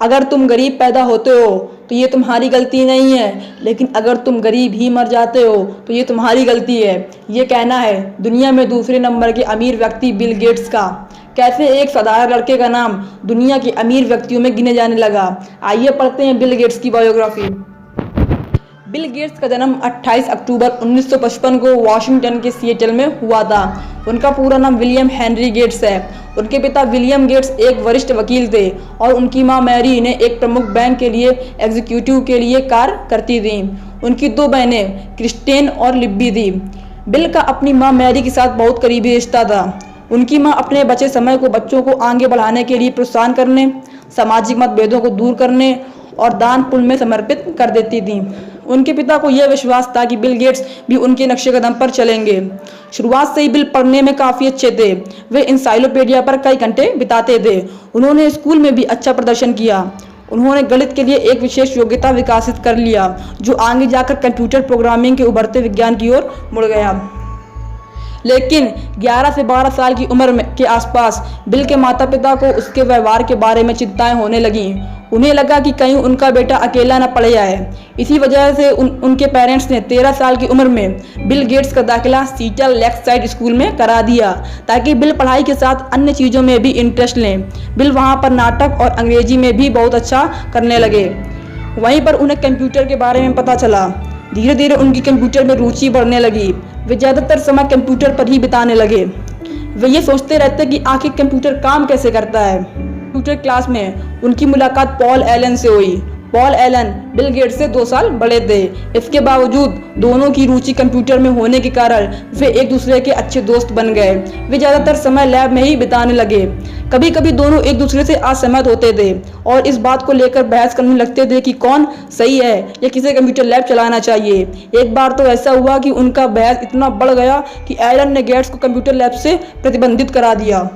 अगर तुम गरीब पैदा होते हो तो ये तुम्हारी गलती नहीं है, लेकिन अगर तुम गरीब ही मर जाते हो तो ये तुम्हारी गलती है। ये कहना है दुनिया में दूसरे नंबर के अमीर व्यक्ति बिल गेट्स का। कैसे एक साधारण लड़के का नाम दुनिया के अमीर व्यक्तियों में गिने जाने लगा। आइए पढ़ते हैं बिल गेट्स की बायोग्राफी। बिल गेट्स का जन्म 28 अक्टूबर 1955 को वाशिंगटन के सिएटल में हुआ था। उनका पूरा नाम विलियम हेनरी गेट्स है। उनके पिता विलियम गेट्स एक वरिष्ठ वकील थे और उनकी मां मैरी ने एक प्रमुख बैंक के लिए एग्जीक्यूटिव के लिए कार्य करती थी। उनकी दो बहनें क्रिस्टेन और लिब्बी थी। बिल का अपनी मां मैरी के साथ बहुत करीबी रिश्ता था। उनकी मां अपने बचे समय को बच्चों को आगे बढ़ाने के लिए प्रोत्साहन करने, सामाजिक मतभेदों को दूर करने और दान पुण्य में समर्पित कर देती थी। उनके पिता को यह विश्वास था कि बिल गेट्स भी उनके नक्शे कदम पर चलेंगे। शुरुआत से ही बिल पढ़ने में काफ़ी अच्छे थे। वे इंसाइक्लोपीडिया पर कई घंटे बिताते थे। उन्होंने स्कूल में भी अच्छा प्रदर्शन किया। उन्होंने गणित के लिए एक विशेष योग्यता विकसित कर लिया, जो आगे जाकर कंप्यूटर प्रोग्रामिंग के उभरते विज्ञान की ओर मुड़ गया। लेकिन 11 से 12 साल की उम्र के आसपास बिल के माता पिता को उसके व्यवहार के बारे में चिंताएं होने लगीं। उन्हें लगा कि कहीं उनका बेटा अकेला न पड़ जाए। इसी वजह से उनके पेरेंट्स ने 13 साल की उम्र में बिल गेट्स का दाखिला सीटल लेक्साइड स्कूल में करा दिया, ताकि बिल पढ़ाई के साथ अन्य चीज़ों में भी इंटरेस्ट लें। बिल वहाँ पर नाटक और अंग्रेजी में भी बहुत अच्छा करने लगे। वहीं पर उन्हें कंप्यूटर के बारे में पता चला। धीरे धीरे उनकी कंप्यूटर में रुचि बढ़ने लगी। वे ज़्यादातर समय कंप्यूटर पर ही बिताने लगे। वे ये सोचते रहते कि आखिर कंप्यूटर काम कैसे करता है। कंप्यूटर क्लास में उनकी मुलाकात पॉल एलन से हुई। पॉल एलन बिल गेट्स से 2 साल बड़े थे। इसके बावजूद दोनों की रुचि कंप्यूटर में होने के कारण वे एक दूसरे के अच्छे दोस्त बन गए। वे ज़्यादातर समय लैब में ही बिताने लगे। कभी कभी दोनों एक दूसरे से असहमत होते थे और इस बात को लेकर बहस करने लगते थे कि कौन सही है या किसे कंप्यूटर लैब चलाना चाहिए। एक बार तो ऐसा हुआ कि उनका बहस इतना बढ़ गया कि एलन ने गेट्स को कंप्यूटर लैब से प्रतिबंधित करा दिया।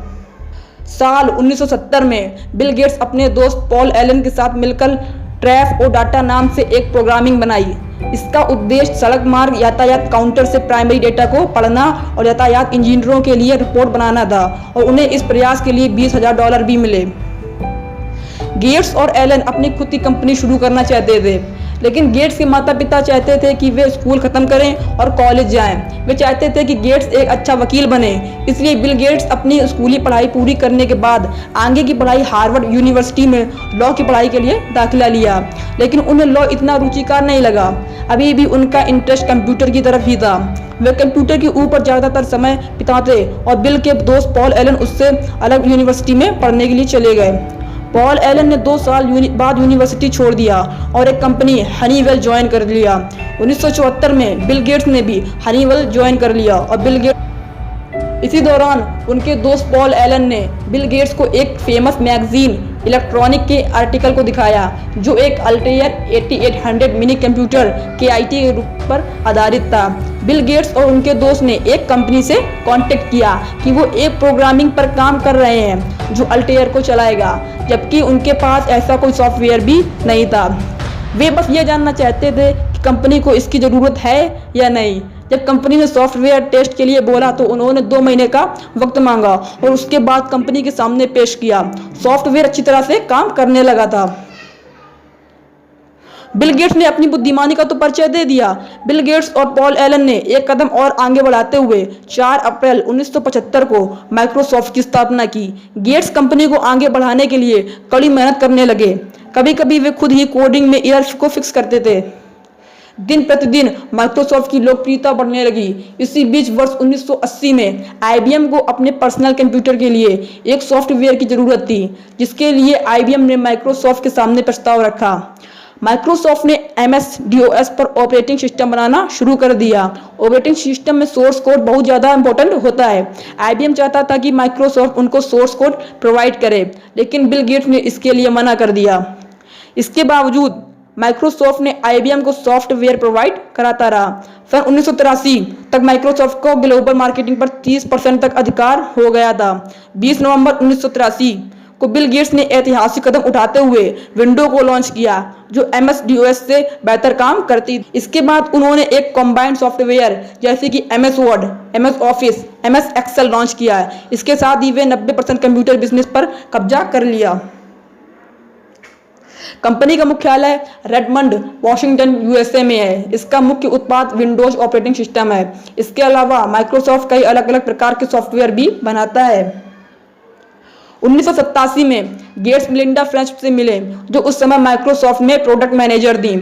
साल 1970 में बिल गेट्स अपने दोस्त पॉल एलन के साथ मिलकर ट्रैफ ओ डाटा नाम से एक प्रोग्रामिंग बनाई। इसका उद्देश्य सड़क मार्ग यातायात काउंटर से प्राइमरी डेटा को पढ़ना और यातायात इंजीनियरों के लिए रिपोर्ट बनाना था, और उन्हें इस प्रयास के लिए $20,000 भी मिले। गेट्स और एलन अपनी खुद की कंपनी शुरू करना चाहते थे, लेकिन गेट्स के माता पिता चाहते थे कि वे स्कूल खत्म करें और कॉलेज जाएं। वे चाहते थे कि गेट्स एक अच्छा वकील बने। इसलिए बिल गेट्स अपनी स्कूली पढ़ाई पूरी करने के बाद आगे की पढ़ाई हार्वर्ड यूनिवर्सिटी में लॉ की पढ़ाई के लिए दाखिला लिया, लेकिन उन्हें लॉ इतना रुचिकर नहीं लगा। अभी भी उनका इंटरेस्ट कंप्यूटर की तरफ ही था। वे कंप्यूटर के ऊपर ज़्यादातर समय बिताते और बिल के दोस्त पॉल एलन उससे अलग यूनिवर्सिटी में पढ़ने के लिए चले गए। पॉल एलन ने 2 साल बाद यूनिवर्सिटी छोड़ दिया और एक कंपनी हनीवेल ज्वाइन कर लिया। 1974 में बिल गेट्स ने भी हनीवेल ज्वाइन कर लिया और बिल गेट्स इसी दौरान उनके दोस्त पॉल एलन ने बिल गेट्स को एक फेमस मैगजीन इलेक्ट्रॉनिक के आर्टिकल को दिखाया, जो एक अल्टेयर 8800 मिनी कंप्यूटर KIT के रूप पर आधारित था। बिल गेट्स और उनके दोस्त ने एक कंपनी से कांटेक्ट किया कि वो एक प्रोग्रामिंग पर काम कर रहे हैं जो अल्टेयर को चलाएगा, जबकि उनके पास ऐसा कोई सॉफ्टवेयर भी नहीं था। वे बस ये जानना चाहते थे कि कंपनी को इसकी ज़रूरत है या नहीं। जब कंपनी ने सॉफ्टवेयर टेस्ट के लिए बोला तो उन्होंने 2 महीने का वक्त मांगा और उसके बाद कंपनी के सामने पेश किया। सॉफ्टवेयर अच्छी तरह से काम करने लगा था। बिल गेट्स ने अपनी बुद्धिमानी का तो परिचय दे दिया। बिल गेट्स और पॉल एलन ने एक कदम और आगे बढ़ाते हुए 4 अप्रैल 1975 को माइक्रोसॉफ्ट की स्थापना की। गेट्स कंपनी को आगे बढ़ाने के लिए कड़ी मेहनत करने लगे। कभी कभी वे खुद ही कोडिंग में एरर्स को फिक्स करते थे। दिन प्रतिदिन माइक्रोसॉफ्ट की लोकप्रियता बढ़ने लगी। इसी बीच वर्ष 1980 में IBM को अपने पर्सनल कंप्यूटर के लिए एक सॉफ्टवेयर की जरूरत थी, जिसके लिए IBM ने माइक्रोसॉफ्ट के सामने प्रस्ताव रखा। माइक्रोसॉफ्ट ने MS-DOS पर ऑपरेटिंग सिस्टम बनाना शुरू कर दिया। ऑपरेटिंग सिस्टम में सोर्स कोड बहुत ज़्यादा इंपॉर्टेंट होता है। IBM चाहता था कि माइक्रोसॉफ्ट उनको सोर्स कोड प्रोवाइड करे, लेकिन बिल गेट्स ने इसके लिए मना कर दिया। इसके बावजूद माइक्रोसॉफ्ट ने IBM को सॉफ्टवेयर प्रोवाइड कराता रहा। सन 1983 तक माइक्रोसॉफ्ट को ग्लोबल मार्केटिंग पर 30% तक अधिकार हो गया था। 20 नवंबर 1983 को बिल गेट्स ने ऐतिहासिक कदम उठाते हुए विंडो को लॉन्च किया, जो MS-DOS से बेहतर काम करती। इसके बाद उन्होंने एक कंबाइंड सॉफ्टवेयर जैसे कि MS Word, MS Office, MS Excel launch किया। इसके साथ ही वे 90% कंप्यूटर बिजनेस पर कब्जा कर लिया। कंपनी का मुख्यालय रेडमंड वॉशिंगटन यूएसए में है। इसका मुख्य उत्पाद विंडोज ऑपरेटिंग सिस्टम है। इसके अलावा माइक्रोसॉफ्ट कई अलग अलग प्रकार के सॉफ्टवेयर भी बनाता है। 1987 में गेट्स मिलिंडा फ्रेंच से मिले, जो उस समय माइक्रोसॉफ्ट में प्रोडक्ट मैनेजर थी।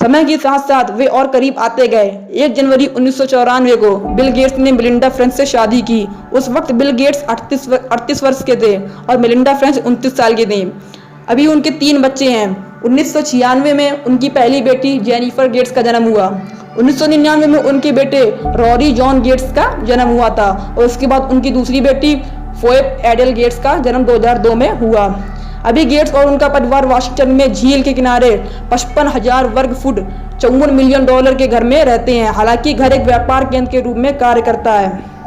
समय के साथ साथ वे और करीब आते गए। 1 जनवरी 1994 को बिल गेट्स ने मिलिंडा फ्रेंच से शादी की। उस वक्त बिल गेट्स 38 वर्ष के थे और मिलिंडा फ्रेंच 29 साल की थी। अभी उनके 3 बच्चे हैं। 1996 में उनकी पहली बेटी जेनिफर गेट्स का जन्म हुआ। 1999 में उनके बेटे रॉरी जॉन गेट्स का जन्म हुआ था और उसके बाद उनकी दूसरी बेटी फोएब एडेल गेट्स का जन्म 2002 में हुआ। अभी गेट्स और उनका परिवार वाशिंगटन में झील के किनारे 55,000 वर्ग फुट $54 मिलियन के घर में रहते हैं। हालांकि घर एक व्यापार केंद्र के रूप में कार्य करता है।